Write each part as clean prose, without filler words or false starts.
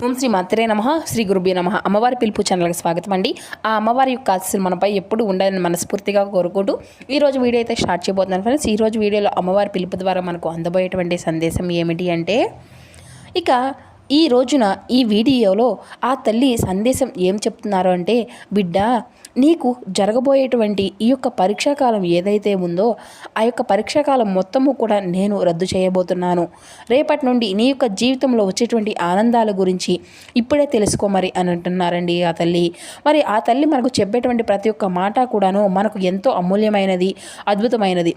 ఓం శ్రీ మాత్రే నమః. శ్రీ గురుభ్యో నమః. అమ్మవారి పిలుపు ఛానల్కి స్వాగతం అండి. ఆ అమ్మవారి యొక్క ఆశీస్సులు మనపై ఎప్పుడు ఉండాలని మనస్ఫూర్తిగా కోరుకుంటూ ఈరోజు వీడియో అయితే స్టార్ట్ చేయబోతున్నాను ఫ్రెండ్స్. ఈరోజు వీడియోలో అమ్మవారి పిలుపు ద్వారా మనకు అందబోయేటువంటి సందేశం ఏమిటి అంటే, ఇక ఈ రోజున ఈ వీడియోలో ఆ తల్లి సందేశం ఏం చెప్తున్నారు అంటే, బిడ్డ నీకు జరగబోయేటువంటి ఈ యొక్క పరీక్షాకాలం ఏదైతే ఉందో ఆ యొక్క పరీక్షాకాలం మొత్తము కూడా నేను రద్దు చేయబోతున్నాను. రేపటి నుండి నీ యొక్క జీవితంలో వచ్చేటువంటి ఆనందాల గురించి ఇప్పుడే తెలుసుకోమరి అని అంటున్నారండి ఆ తల్లి. మరి ఆ తల్లి మనకు చెప్పేటువంటి ప్రతి ఒక్క మాట కూడాను మనకు ఎంతో అమూల్యమైనది, అద్భుతమైనది.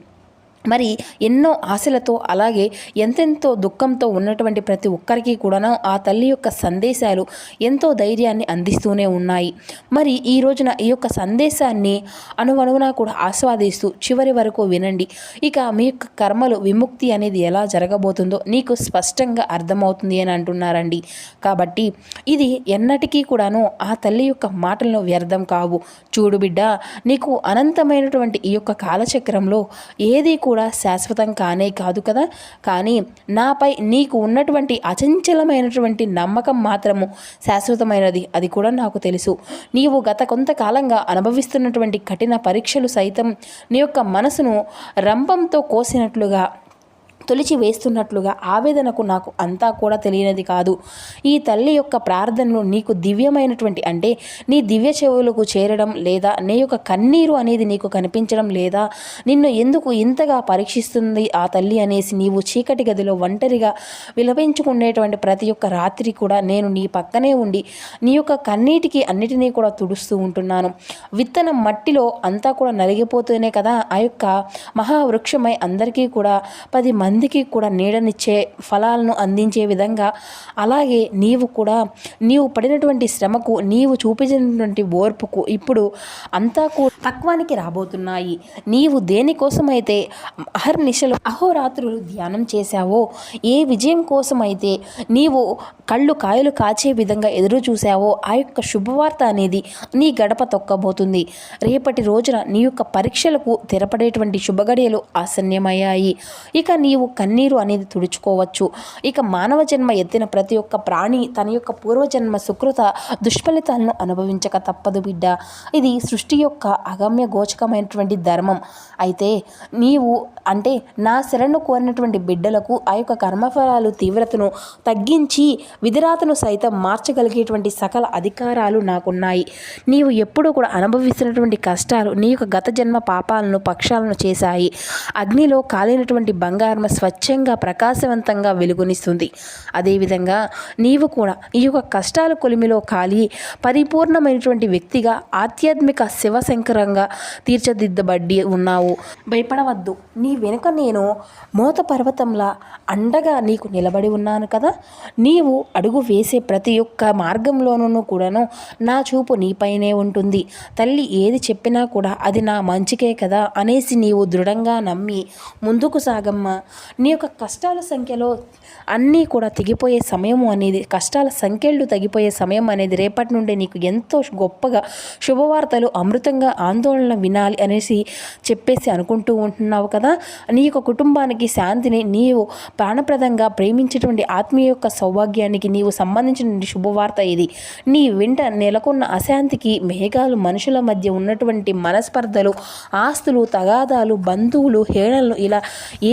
మరి ఎన్నో ఆశలతో అలాగే ఎంతెంతో దుఃఖంతో ఉన్నటువంటి ప్రతి ఒక్కరికి కూడాను ఆ తల్లి యొక్క సందేశాలు ఎంతో ధైర్యాన్ని అందిస్తూనే ఉన్నాయి. మరి ఈ రోజున ఈ యొక్క సందేశాన్ని అణువణువునా కూడా ఆస్వాదిస్తూ చివరి వరకు వినండి. ఇక మీ యొక్క కర్మలు విముక్తి అనేది ఎలా జరగబోతుందో నీకు స్పష్టంగా అర్థమవుతుంది అని అంటున్నారండి. కాబట్టి ఇది ఎన్నటికీ కూడాను ఆ తల్లి యొక్క మాటలను వ్యర్థం కావు. చూడు బిడ్డ, నీకు అనంతమైనటువంటి ఈ యొక్క కాలచక్రంలో ఏది కూడా శాశ్వతం కానే కాదు కదా. కానీ నాపై నీకు ఉన్నటువంటి అచంచలమైనటువంటి నమ్మకం మాత్రము శాశ్వతమైనది. అది కూడా నాకు తెలుసు. నీవు గత కొంతకాలంగా అనుభవిస్తున్నటువంటి కఠిన పరీక్షలు సైతం నీ యొక్క మనసును రంపంతో కోసినట్లుగా, తొలిచి వేస్తున్నట్లుగా ఆవేదనకు నాకు అంతా కూడా తెలియనిది కాదు. ఈ తల్లి యొక్క ప్రార్థనలు నీకు దివ్యమైనటువంటి అంటే నీ దివ్య చెవులకు చేరడం లేదా నీ యొక్క కన్నీరు అనేది నీకు కనిపించడం లేదా నిన్ను ఎందుకు ఇంతగా పరీక్షిస్తుంది ఆ తల్లి అనేసి నీవు చీకటి గదిలో ఒంటరిగా విలపించుకునేటువంటి ప్రతి ఒక్క రాత్రి కూడా నేను నీ పక్కనే ఉండి నీ యొక్క కన్నీటికి అన్నిటినీ కూడా తుడుస్తూ ఉంటున్నాను. విత్తనం మట్టిలో అంతా కూడా నలిగిపోతూనే కదా ఆ యొక్క మహావృక్షమై అందరికీ కూడా 10 మందికి కూడా నీడనిచ్చే ఫలాలను అందించే విధంగా, అలాగే నీవు పడినటువంటి శ్రమకు, నీవు చూపించినటువంటి ఓర్పుకు ఇప్పుడు అంతా కూడా తక్కువానికి రాబోతున్నాయి. నీవు దేనికోసమైతే అహర్నిశలు అహోరాత్రులు ధ్యానం చేశావో, ఏ విజయం కోసమైతే నీవు కళ్ళు కాయలు కాచే విధంగా ఎదురు చూశావో ఆ యొక్క శుభవార్త అనేది నీ గడప తొక్కబోతుంది. రేపటి రోజున నీ యొక్క పరీక్షలకు తెరపడేటువంటి శుభగడియలు ఆసన్యమయ్యాయి. ఇక నీవు కన్నీరు అనేది తుడుచుకోవచ్చు. ఇక మానవ జన్మ ఎత్తిన ప్రతి ఒక్క ప్రాణి తన యొక్క పూర్వజన్మ సుకృత దుష్ఫలితాలను అనుభవించక తప్పదు బిడ్డ. ఇది సృష్టి యొక్క అగమ్య గోచకమైనటువంటి ధర్మం. అయితే నీవు అంటే నా శరణు కోరినటువంటి బిడ్డలకు ఆ యొక్క కర్మఫలాలు తీవ్రతను తగ్గించి విధిరాతను సైతం మార్చగలిగేటువంటి సకల అధికారాలు నాకున్నాయి. నీవు ఎప్పుడూ కూడా అనుభవిస్తున్నటువంటి కష్టాలు నీ యొక్క గత జన్మ పాపాలను పక్షాలను చేశాయి. అగ్నిలో కాలినటువంటి బంగారం స్వచ్ఛంగా ప్రకాశవంతంగా వెలుగునిస్తుంది. అదేవిధంగా నీవు కూడా ఈ యొక్క కష్టాల కొలిమిలో కాలి పరిపూర్ణమైనటువంటి వ్యక్తిగా ఆధ్యాత్మిక శివశంకరంగా తీర్చిదిద్దబడి ఉన్నావు. భయపడవద్దు. నీ వెనుక నేను మోత పర్వతంలా అండగా నీకు నిలబడి ఉన్నాను కదా. నీవు అడుగు వేసే ప్రతి ఒక్క మార్గంలోనూ కూడాను నా చూపు నీపైనే ఉంటుంది. తల్లి ఏది చెప్పినా కూడా అది నా మంచికే కదా అనేసి నీవు దృఢంగా నమ్మి ముందుకు సాగమ్మా. నీ యొక్క కష్టాల సంఖ్యలో అన్నీ కూడా తెగిపోయే సమయం అనేది, కష్టాల సంఖ్యలు తగ్గిపోయే సమయం అనేది రేపటి నుండి నీకు ఎంతో గొప్పగా శుభవార్తలు అమృతంగా ఆందోళన వినాలి అనేసి చెప్పేసి అనుకుంటూ ఉంటున్నావు కదా. నీ యొక్క కుటుంబానికి శాంతిని, నీవు ప్రాణప్రదంగా ప్రేమించేటువంటి ఆత్మీయ యొక్క సౌభాగ్యానికి నీవు సంబంధించిన శుభవార్త ఇది. నీ వెంట నెలకొన్న అశాంతికి, మేఘాలు, మనుషుల మధ్య ఉన్నటువంటి మనస్పర్ధలు, ఆస్తులు, తగాదాలు, బంధువులు, హేళనలు ఇలా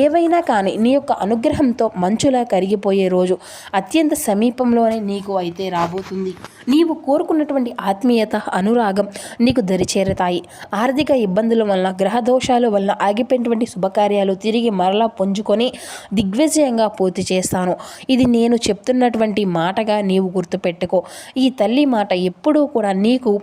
ఏవైనా కానీ నీ యొక్క అనుగ్రహంతో మంచులా కరిగిపోయే రోజు అత్యంత సమీపంలోనే నీకు అయితే రాబోతుంది. నీవు కోరుకున్నటువంటి ఆత్మీయత, అనురాగం నీకు దరిచేరతాయి. ఆర్థిక ఇబ్బందుల వలన, గ్రహ దోషాల వలన ఆగిపోయినటువంటి శుభకార్యాలు తిరిగి మరలా పుంజుకొని దిగ్విజయంగా పూర్తి చేస్తాను. ఇది నేను చెప్తున్నటువంటి మాటగా నీవు గుర్తుపెట్టుకో. ఈ తల్లి మాట ఎప్పుడూ కూడా నీకు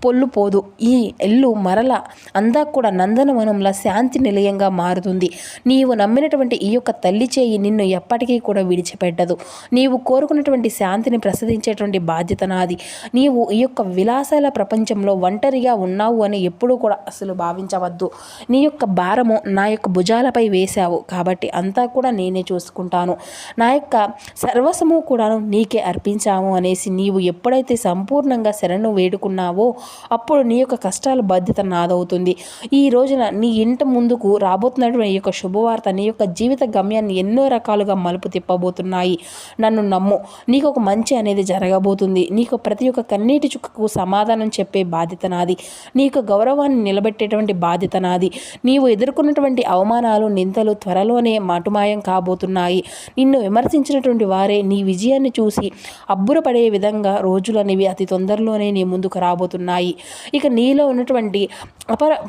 పొల్లుపోదు. ఈ ఇల్లు మరల అంతా కూడా నందనవనంలా శాంతి నిలయంగా మారుతుంది. నీవు నమ్మినటువంటి ఈ యొక్క తల్లి చేయి నిన్ను ఎప్పటికీ కూడా విడిచిపెట్టదు. నీవు కోరుకున్నటువంటి శాంతిని ప్రసాదించేటువంటి బాధ్యత నాది. నీవు ఈ యొక్క విలాసాల ప్రపంచంలో ఒంటరిగా ఉన్నావు అని ఎప్పుడూ కూడా అసలు భావించవద్దు. నీ యొక్క భారము నా యొక్క భుజాలపై వేశావు కాబట్టి అంతా కూడా నేనే చూసుకుంటాను. నా యొక్క సర్వస్వము కూడా నీకే అర్పించాము అనేసి నీవు ఎప్పుడైతే సంపూర్ణంగా శరణు వేడుకున్నావో అప్పుడు నీ యొక్క కష్టాల బాధ్యత నాదవుతుంది. ఈ రోజున నీ ఇంటి ముందుకు రాబోతున్నటువంటి ఈ యొక్క శుభవార్త నీ యొక్క జీవితం జీవిత గమ్యాన్ని ఎన్నో రకాలుగా మలుపు తిప్పబోతున్నాయి. నన్ను నమ్ము, నీకు ఒక మంచి అనేది జరగబోతుంది. నీకు ప్రతి ఒక్క కన్నీటి చుక్కకు సమాధానం చెప్పే బాధ్యత నాది. నీకు గౌరవాన్ని నిలబెట్టేటువంటి బాధ్యత నాది. నీవు ఎదుర్కొన్నటువంటి అవమానాలు, నిందలు త్వరలోనే మాటుమాయం కాబోతున్నాయి. నిన్ను విమర్శించినటువంటి వారే నీ విజయాన్ని చూసి అబ్బురపడే విధంగా రోజులనేవి అతి తొందరలోనే నీ ముందుకు రాబోతున్నాయి. ఇక నీలో ఉన్నటువంటి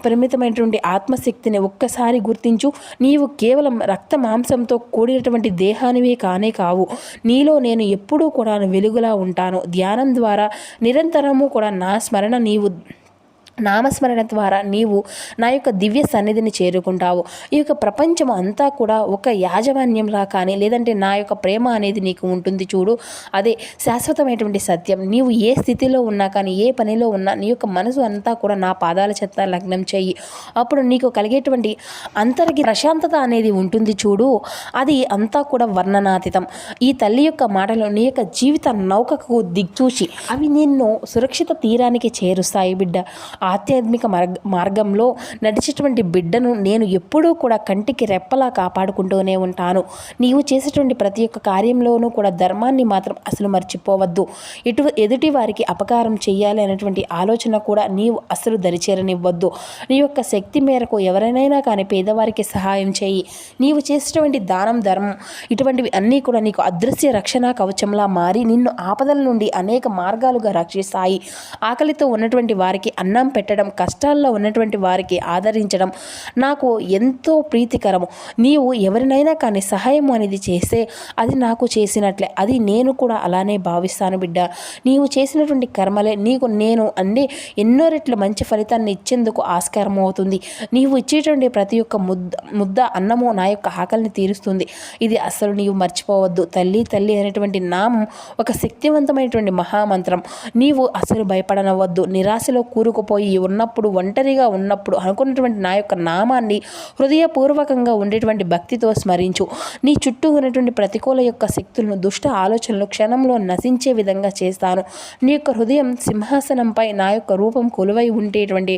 పరిమితమైనటువంటి ఆత్మశక్తిని ఒక్కసారి గుర్తించు. నీవు కేవలం రక్త మాంసంతో కూడినటువంటి దేహానివే కానే కావు. నీలో నేను ఎప్పుడూ కూడా వెలుగులా ఉంటాను. ధ్యానం ద్వారా నిరంతరము కూడా నామస్మరణ ద్వారా నీవు నా యొక్క దివ్య సన్నిధిని చేరుకుంటావు. ఈ యొక్క ప్రపంచం అంతా కూడా ఒక యాజమాన్యంలా కానీ లేదంటే నా యొక్క ప్రేమ అనేది నీకు ఉంటుంది చూడు, అదే శాశ్వతమైనటువంటి సత్యం. నీవు ఏ స్థితిలో ఉన్నా కానీ ఏ పనిలో ఉన్నా నీ యొక్క మనసు అంతా కూడా నా పాదాల చెత్త లగ్నం చెయ్యి. అప్పుడు నీకు కలిగేటువంటి అంతరికి ప్రశాంతత అనేది ఉంటుంది చూడు, అది అంతా కూడా వర్ణనాతీతం. ఈ తల్లి యొక్క మాటలు నీ యొక్క జీవిత నౌకకు దిక్చూచి అవి నిన్ను సురక్షిత తీరానికి చేరుస్తాయి బిడ్డ. ఆధ్యాత్మిక మార్గంలో నడిచేటువంటి బిడ్డను నేను ఎప్పుడూ కూడా కంటికి రెప్పలా కాపాడుకుంటూనే ఉంటాను. నీవు చేసేటువంటి ప్రతి ఒక్క కార్యంలోనూ కూడా ధర్మాన్ని మాత్రం అసలు మర్చిపోవద్దు. ఎదుటి వారికి అపకారం చేయాలి అనేటువంటి ఆలోచన కూడా నీవు అసలు దరిచేరనివ్వద్దు. నీ యొక్క శక్తి మేరకు ఎవరైనా కానీ పేదవారికి సహాయం చేయి. నీవు చేసేటువంటి దానం, ధర్మం ఇటువంటివి అన్నీ కూడా నీకు అదృశ్య రక్షణ కవచంలా మారి నిన్ను ఆపదల నుండి అనేక మార్గాలుగా రక్షిస్తాయి. ఆకలితో ఉన్నటువంటి వారికి అన్నం పెట్టడం, కష్టాల్లో ఉన్నటువంటి వారికి ఆదరించడం నాకు ఎంతో ప్రీతికరము. నీవు ఎవరినైనా కానీ సహాయం అనేది చేస్తే అది నాకు చేసినట్లే. అది నేను కూడా అలానే భావిస్తాను బిడ్డ. నీవు చేసినటువంటి కర్మలే నీకు నేను ఎన్నో రెట్ల మంచి ఫలితాన్ని ఇచ్చేందుకు ఆస్కారం అవుతుంది. నీవు ఇచ్చేటువంటి ప్రతి ఒక్క ముద్ద అన్నము నా యొక్క ఆకలిని తీరుస్తుంది. ఇది అస్సలు నీవు మర్చిపోవద్దు. తల్లి తల్లి అనేటువంటి నామం ఒక శక్తివంతమైనటువంటి మహామంత్రం. నీవు అసలు భయపడనవద్దు. నిరాశలో కూరుకుపోయి ఉన్నప్పుడు, ఒంటరిగా ఉన్నప్పుడు అనుకున్నటువంటి నా యొక్క నామాన్ని హృదయపూర్వకంగా ఉండేటువంటి భక్తితో స్మరించు. నీ చుట్టూ ఉన్నటువంటి ప్రతికూల యొక్క శక్తులను, దుష్ట ఆలోచనలు క్షణంలో నశించే విధంగా చేస్తాను. నీ యొక్క హృదయం సింహాసనంపై నా యొక్క రూపం కొలువై ఉండేటువంటి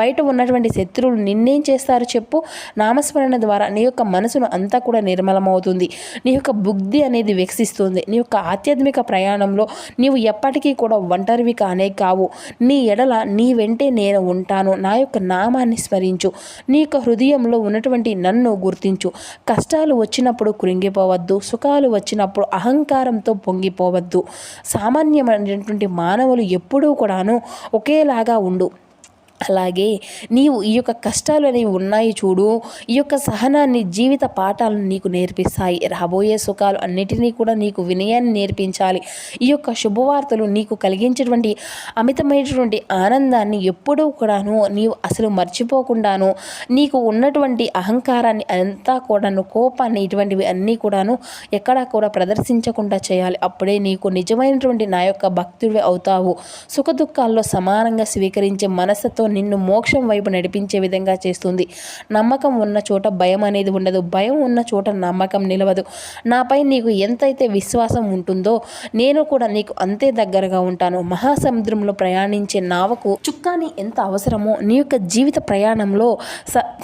బయట ఉన్నటువంటి శత్రువులు నిన్నేం చేస్తారు చెప్పు? నామస్మరణ ద్వారా నీ యొక్క మనసును అంతా కూడా నిర్మలమవుతుంది. నీ యొక్క బుద్ధి అనేది వికసిస్తుంది. నీ యొక్క ఆధ్యాత్మిక ప్రయాణంలో నీవు ఎప్పటికీ కూడా ఒంటరివి కానే కావు. నీ ఎడల నీ వెంటే నేను ఉంటాను. నా యొక్క నామాన్ని స్మరించు. నీ యొక్క హృదయంలో ఉన్నటువంటి నన్ను గుర్తించు. కష్టాలు వచ్చినప్పుడు కృంగిపోవద్దు. సుఖాలు వచ్చినప్పుడు అహంకారంతో పొంగిపోవద్దు. సామాన్యమైనటువంటి మానవులు ఎప్పుడూ కూడాను ఒకేలాగా ఉండు. అలాగే నీవు ఈ యొక్క కష్టాలు అనేవి ఉన్నాయి చూడు, ఈ యొక్క సహనాన్ని, జీవిత పాఠాలను నీకు నేర్పిస్తాయి. రాబోయే సుఖాలు అన్నిటినీ కూడా నీకు వినయాన్ని నేర్పించాలి. ఈ యొక్క శుభవార్తలు నీకు కలిగించేటువంటి అమితమైనటువంటి ఆనందాన్ని ఎప్పుడూ కూడాను నీవు అసలు మర్చిపోకుండాను, నీకు ఉన్నటువంటి అహంకారాన్ని అంతా కూడాను, కోపాన్ని, ఇటువంటివి అన్నీ కూడాను ఎక్కడా కూడా ప్రదర్శించకుండా చేయాలి. అప్పుడే నీకు నిజమైనటువంటి నా యొక్క భక్తుడివి అవుతావు. సుఖ దుఃఖాల్లో సమానంగా స్వీకరించే మనసుతో నిన్ను మోక్షం వైపు నడిపించే విధంగా చేస్తుంది. నమ్మకం ఉన్న చోట భయం అనేది ఉండదు. భయం ఉన్న చోట నమ్మకం నిలవదు. నాపై నీకు ఎంతైతే విశ్వాసం ఉంటుందో నేను కూడా నీకు అంతే దగ్గరగా ఉంటాను. మహాసముద్రంలో ప్రయాణించే నావకు చుక్కాని ఎంత అవసరమో నీ యొక్క జీవిత ప్రయాణంలో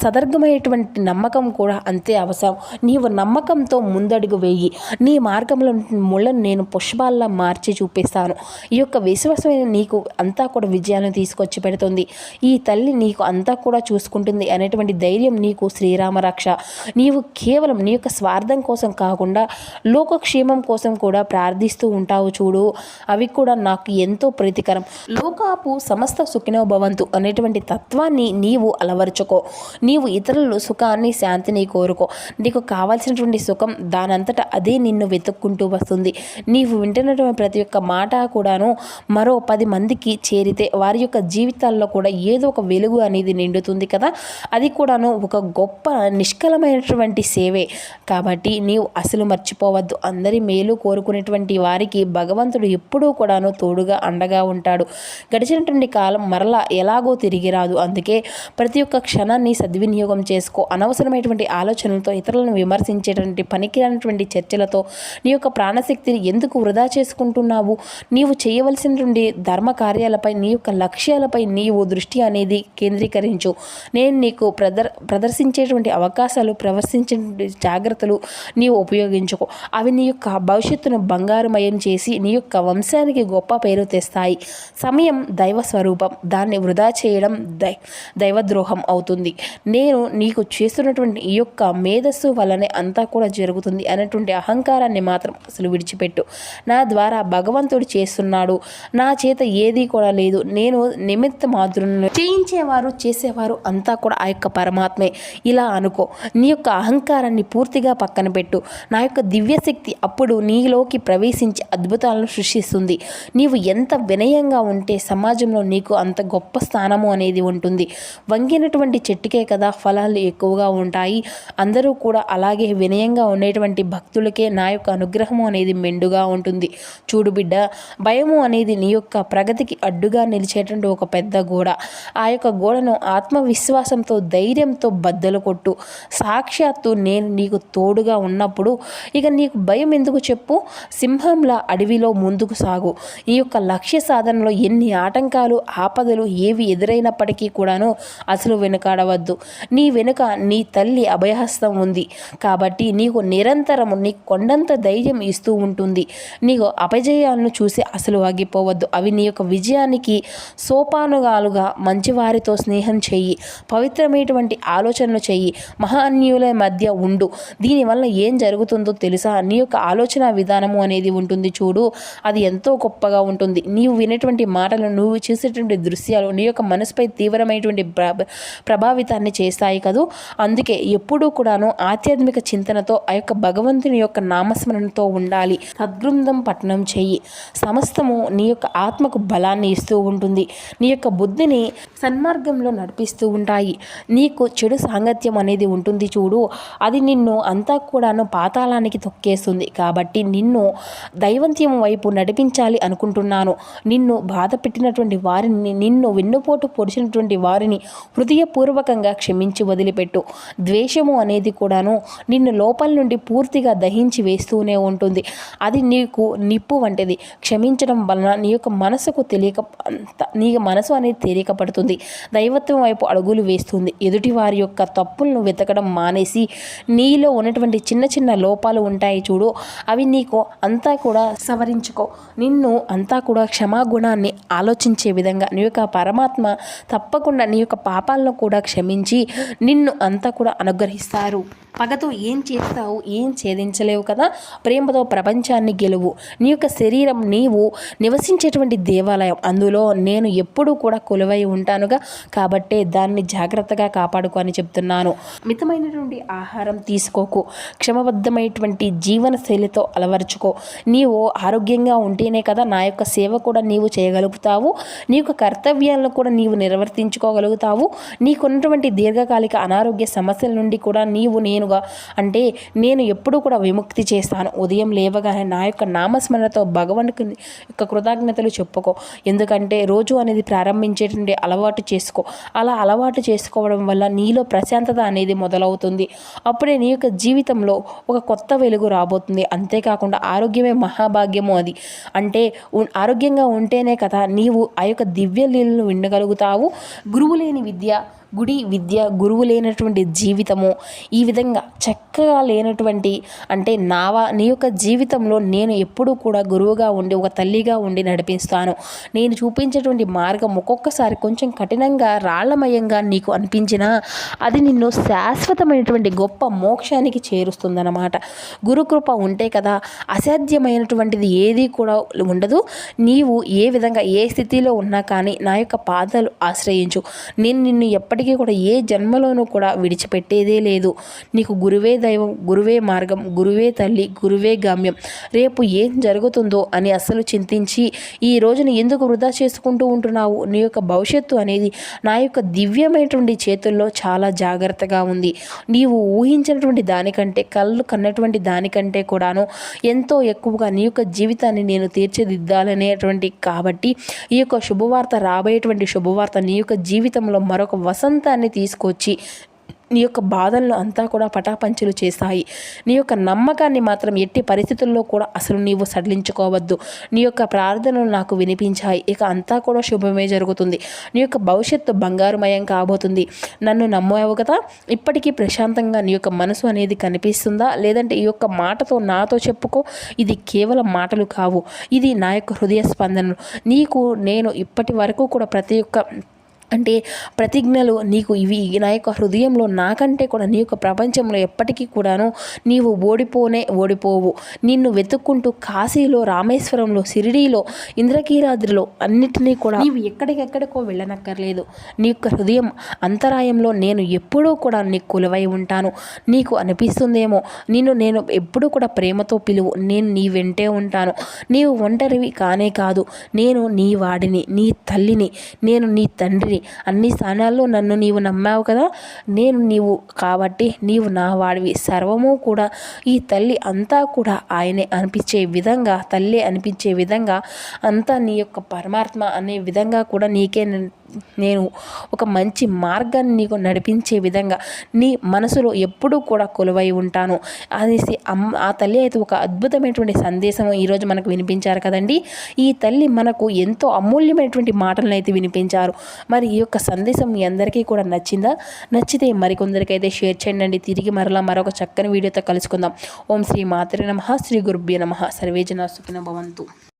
సదర్గమైనటువంటి నమ్మకం కూడా అంతే అవసరం. నీవు నమ్మకంతో ముందడుగు వేయి. నీ మార్గంలో ముళ్ళను నేను పుష్పాల్లా మార్చి చూపిస్తాను. ఈ యొక్క విశ్వాసమైన నీకు అంతా కూడా విజయాన్ని తీసుకొచ్చి పెడుతుంది. ఈ తల్లి నీకు అంతా కూడా చూసుకుంటుంది అనేటువంటి ధైర్యం నీకు శ్రీరామ రక్ష. నీవు కేవలం నీ యొక్క స్వార్థం కోసం కాకుండా లోకక్షేమం కోసం కూడా ప్రార్థిస్తూ ఉంటావు చూడు, అవి కూడా నాకు ఎంతో ప్రీతికరం. లోకాపు సమస్త సుఖినో భవంతు అనేటువంటి తత్వాన్ని నీవు అలవరుచుకో. నీవు ఇతరులు సుఖాన్ని, శాంతిని కోరుకో. నీకు కావాల్సినటువంటి సుఖం దానంతటా అదే నిన్ను వెతుక్కుంటూ వస్తుంది. నీవు వింటున్నటువంటి ప్రతి ఒక్క మాట కూడాను మరో 10 మందికి చేరితే వారి యొక్క జీవితాల్లో కూడా ఏదో ఒక వెలుగు అనేది నిండుతుంది కదా. అది కూడాను ఒక గొప్ప నిష్కలమైనటువంటి సేవే. కాబట్టి నీవు అసలు మర్చిపోవద్దు. అందరి మేలు కోరుకునేటువంటి వారికి భగవంతుడు ఎప్పుడూ కూడాను తోడుగా అండగా ఉంటాడు. గడిచినటువంటి కాలం మరలా ఎలాగో తిరిగి రాదు. అందుకే ప్రతి ఒక్క క్షణాన్ని సద్వినియోగం చేసుకో. అనవసరమైనటువంటి ఆలోచనలతో, ఇతరులను విమర్శించేటువంటి పనికిరానటువంటి చర్చలతో నీ యొక్క ప్రాణశక్తిని ఎందుకు వృధా చేసుకుంటున్నావు? నీవు చేయవలసినటువంటి ధర్మ కార్యాలపై, నీ యొక్క లక్ష్యాలపై నీవు దృష్టి దృష్టి అనేది కేంద్రీకరించు. నేను నీకు ప్రదర్శించేటువంటి అవకాశాలు, ప్రవర్తించే జాగ్రత్తలు నీవు ఉపయోగించుకో. అవి నీ యొక్క భవిష్యత్తును బంగారుమయం చేసి నీ యొక్క వంశానికి గొప్ప పేరు తెస్తాయి. సమయం దైవ స్వరూపం, దాన్ని వృధా చేయడం దైవద్రోహం అవుతుంది. నేను నీకు చేస్తున్నటువంటి ఈ యొక్క మేధస్సు వల్లనే అంతా కూడా జరుగుతుంది అనేటువంటి అహంకారాన్ని మాత్రం అసలు విడిచిపెట్టు. నా ద్వారా భగవంతుడు చేస్తున్నాడు, నా చేత ఏది కూడా లేదు, నేను నిమిత్త మాత్రులను, చేయించేవారు చేసేవారు అంతా కూడా ఆ యొక్క పరమాత్మే. ఇలా అనుకో. నీ యొక్క అహంకారాన్ని పూర్తిగా పక్కన పెట్టు. నా యొక్క దివ్యశక్తి అప్పుడు నీలోకి ప్రవేశించి అద్భుతాలను సృష్టిస్తుంది. నీవు ఎంత వినయంగా ఉంటే సమాజంలో నీకు అంత గొప్ప స్థానము అనేది ఉంటుంది. వంగినటువంటి చెట్టుకే కదా ఫలాలు ఎక్కువగా ఉంటాయి. అందరూ కూడా అలాగే వినయంగా ఉండేటువంటి భక్తులకే నా యొక్క అనుగ్రహము అనేది మెండుగా ఉంటుంది. చూడు బిడ్డ, భయము అనేది నీ యొక్క ప్రగతికి అడ్డుగా నిలిచేటువంటి ఒక పెద్ద గోడ. ఆ యొక్క గోడను ఆత్మవిశ్వాసంతో, ధైర్యంతో బద్దలు కొట్టు. సాక్షాత్తు నేను నీకు తోడుగా ఉన్నప్పుడు ఇక నీకు భయం ఎందుకు చెప్పు? సింహంలా అడవిలో ముందుకు సాగు. ఈ యొక్క లక్ష్య సాధనలో ఎన్ని ఆటంకాలు, ఆపదలు ఏవి ఎదురైనప్పటికీ కూడాను అసలు వెనుకాడవద్దు. నీ వెనుక నీ తల్లి అభయహస్తం ఉంది కాబట్టి నీకు నిరంతరము నీకు కొండంత ధైర్యం ఇస్తూ ఉంటుంది. నీకు అపజయాలను చూసి అసలు ఆగిపోవద్దు. అవి నీ యొక్క విజయానికి సోపానుగాలుగా మంచివారితో స్నేహం చెయ్యి, పవిత్రమైనటువంటి ఆలోచనలు చెయ్యి, మహాన్యుల మధ్య ఉండు. దీనివల్ల ఏం జరుగుతుందో తెలుసా? నీ యొక్క ఆలోచన విధానము అనేది ఉంటుంది చూడు, అది ఎంతో గొప్పగా ఉంటుంది. నీవు వినేటువంటి మాటలు, నువ్వు చూసేటువంటి దృశ్యాలు నీ యొక్క మనసుపై తీవ్రమైనటువంటి ప్రభావితాన్ని చేస్తాయి కదూ. అందుకే ఎప్పుడూ కూడాను ఆధ్యాత్మిక చింతనతో ఆ యొక్క భగవంతుని యొక్క నామస్మరణతో ఉండాలి. సద్గృంథం పఠనం చెయ్యి. సమస్తము నీ యొక్క ఆత్మకు బలాన్ని ఇస్తూ ఉంటుంది. నీ యొక్క బుద్ధిని సన్మార్గంలో నడిపిస్తూ ఉంటాయి. నీకు చెడు సాంగత్యం అనేది ఉంటుంది చూడు, అది నిన్ను అంతా కూడాను పాతాళానికి తొక్కేస్తుంది. కాబట్టి నిన్ను దైవంత్యం వైపు నడిపించాలి అనుకుంటున్నాను. నిన్ను బాధ పెట్టినటువంటి వారిని, నిన్ను వెన్నుపోటు పొడిచినటువంటి వారిని హృదయపూర్వకంగా క్షమించి వదిలిపెట్టు. ద్వేషము అనేది కూడాను నిన్ను లోపల నుండి పూర్తిగా దహించి వేస్తూనే ఉంటుంది. అది నీకు నిప్పు వంటిది. క్షమించడం వలన నీ యొక్క మనసుకు నీ మనసు అనేది తేలికపడుతుంది. దైవత్వం వైపు అడుగులు వేస్తుంది. ఎదుటి వారి యొక్క తప్పులను వెతకడం మానేసి నీలో ఉన్నటువంటి చిన్న చిన్న లోపాలు ఉంటాయి చూడు, అవి నీకు అంతా కూడా సవరించుకో. నిన్ను అంతా కూడా క్షమాగుణాన్ని ఆలోచించే విధంగా నీ యొక్క పరమాత్మ తప్పకుండా నీ యొక్క పాపాలను కూడా క్షమించి నిన్ను అంతా కూడా అనుగ్రహిస్తారు. పగతో ఏం చేస్తావు? ఏం ఛేదించలేవు కదా. ప్రేమతో ప్రపంచాన్ని గెలువు. నీ యొక్క శరీరం నీవు నివసించేటువంటి దేవాలయం, అందులో నేను ఎప్పుడూ కూడా కొలువై ఉంటానుగా, కాబట్టే దాన్ని జాగ్రత్తగా కాపాడుకో అని చెప్తున్నాను. మితమైనటువంటి ఆహారం తీసుకోకు. క్షమబద్ధమైనటువంటి జీవన శైలితో అలవరుచుకో. నీవు ఆరోగ్యంగా ఉంటేనే కదా నా యొక్క సేవ కూడా నీవు చేయగలుగుతావు. నీ యొక్క కర్తవ్యాలను కూడా నీవు నిర్వర్తించుకోగలుగుతావు. నీకున్నటువంటి దీర్ఘకాలిక అనారోగ్య సమస్యల నుండి కూడా నేను ఎప్పుడూ కూడా విముక్తి చేస్తాను. ఉదయం లేవగానే నా యొక్క నామస్మరణతో భగవంతుని యొక్క కృతజ్ఞతలు చెప్పుకో. ఎందుకంటే రోజు అనేది ప్రారంభించేటువంటి అలవాటు చేసుకో. అలా అలవాటు చేసుకోవడం వల్ల నీలో ప్రశాంతత అనేది మొదలవుతుంది. అప్పుడే నీ యొక్క జీవితంలో ఒక కొత్త వెలుగు రాబోతుంది. అంతేకాకుండా ఆరోగ్యమే మహాభాగ్యము. అది అంటే ఆరోగ్యంగా ఉంటేనే కదా నీవు ఆ యొక్క దివ్య లీలను వినగలుగుతావు. గురువు లేని విద్య, గుడి విద్య, గురువు లేనటువంటి జీవితము, ఈ విధంగా చక్కగా లేనటువంటి అంటే నీ యొక్క జీవితంలో నేను ఎప్పుడూ కూడా గురువుగా ఉండి ఒక తల్లిగా ఉండి నడిపిస్తాను. నేను చూపించేటువంటి మార్గం ఒక్కొక్కసారి కొంచెం కఠినంగా రాళ్లమయంగా నీకు అనిపించినా అది నిన్ను శాశ్వతమైనటువంటి గొప్ప మోక్షానికి చేరుస్తుందన్నమాట. గురుకృప ఉంటే కదా అసాధ్యమైనటువంటిది ఏది కూడా ఉండదు. నీవు ఏ విధంగా ఏ స్థితిలో ఉన్నా కానీ నా యొక్క పాదాలు ఆశ్రయించు. నేను నిన్ను ఎప్పటికీ కూడా ఏ జన్మలోనూ కూడా విడిచిపెట్టేదే లేదు. నీకు గురువే దైవం, గురువే మార్గం, గురువే తల్లి, గురువే గమ్యం. రేపు ఏం జరుగుతుందో అని అస్సలు చింతించి ఈ రోజుని ఎందుకు వృధా చేసుకుంటూ ఉంటున్నావు? నీ యొక్క భవిష్యత్తు అనేది నా యొక్క దివ్యమైనటువంటి చేతుల్లో చాలా జాగ్రత్తగా ఉంది. నీవు ఊహించినటువంటి దానికంటే, కళ్ళు కన్నటువంటి దానికంటే కూడాను ఎంతో ఎక్కువగా నీ యొక్క జీవితాన్ని నేను తీర్చిదిద్దాలనేటువంటి కాబట్టి ఈ యొక్క శుభవార్త, రాబోయేటువంటి శుభవార్త నీ యొక్క జీవితంలో మరొక వసంతాన్ని తీసుకొచ్చి నీ యొక్క బాధలను అంతా కూడా పటాపంచలు చేస్తాయి. నీ యొక్క నమ్మకాన్ని మాత్రం ఎట్టి పరిస్థితుల్లో కూడా అసలు నీవు సడలించుకోవద్దు. నీ యొక్క ప్రార్థనలు నాకు వినిపించాయి. ఇక అంతా కూడా శుభమే జరుగుతుంది. నీ యొక్క భవిష్యత్తు బంగారుమయం కాబోతుంది. నన్ను నమ్మావు కదా, ఇప్పటికీ ప్రశాంతంగా నీ యొక్క మనసు అనేది కనిపిస్తుందా? లేదంటే ఈ యొక్క మాటతో నాతో చెప్పుకో, ఇది కేవలం మాటలు కావు, ఇది నా యొక్క హృదయ స్పందనలు. నీకు నేను ఇప్పటి వరకు కూడా ప్రతి ఒక్క ప్రతిజ్ఞలు నీకు ఇవి నా యొక్క హృదయంలో, నాకంటే కూడా నీ యొక్క ప్రపంచంలో ఎప్పటికీ కూడాను నీవు ఓడిపోవు. నిన్ను వెతుక్కుంటూ కాశీలో, రామేశ్వరంలో, షిరిడీలో, ఇంద్రకీలాద్రిలో అన్నిటినీ కూడా నీవు ఎక్కడికెక్కడికో వెళ్ళనక్కర్లేదు. నీ యొక్క హృదయం అంతరాయంలో నేను ఎప్పుడూ కూడా నీకు కొలువై ఉంటాను. నీకు అనిపిస్తుందేమో నేను ఎప్పుడూ కూడా ప్రేమతో పిలువు, నేను నీ వెంటే ఉంటాను. నీవు ఒంటరివి కానే కాదు, నేను నీ వాడిని, నీ తల్లిని, నేను నీ తండ్రిని. అన్ని స్థానాల్లో నన్ను నీవు నమ్మావు కదా, నీవు కాబట్టి నీవు నా వాడివి. సర్వము కూడా ఈ తల్లి అంతా కూడా ఆయనే అనిపించే విధంగా, తల్లి అనిపించే విధంగా, అంతా నీ యొక్క పరమాత్మ అనే విధంగా కూడా నీకే నేను ఒక మంచి మార్గాన్ని నీకు నడిపించే విధంగా నీ మనసులో ఎప్పుడూ కూడా కొలువై ఉంటాను అనేసి ఆ తల్లి అయితే ఒక అద్భుతమైనటువంటి సందేశం ఈరోజు మనకు వినిపించారు కదండి. ఈ తల్లి మనకు ఎంతో అమూల్యమైనటువంటి మాటలను అయితే వినిపించారు. మరి ఈ యొక్క సందేశం మీ అందరికీ కూడా నచ్చిందా? నచ్చితే మరికొందరికైతే షేర్ చేయండి. తిరిగి మరొక చక్కని వీడియోతో కలుసుకుందాం. ఓం శ్రీ మాతరే నమః, శ్రీ గురుభ్యో నమః. సర్వే జనా సుఖినో భవంతు.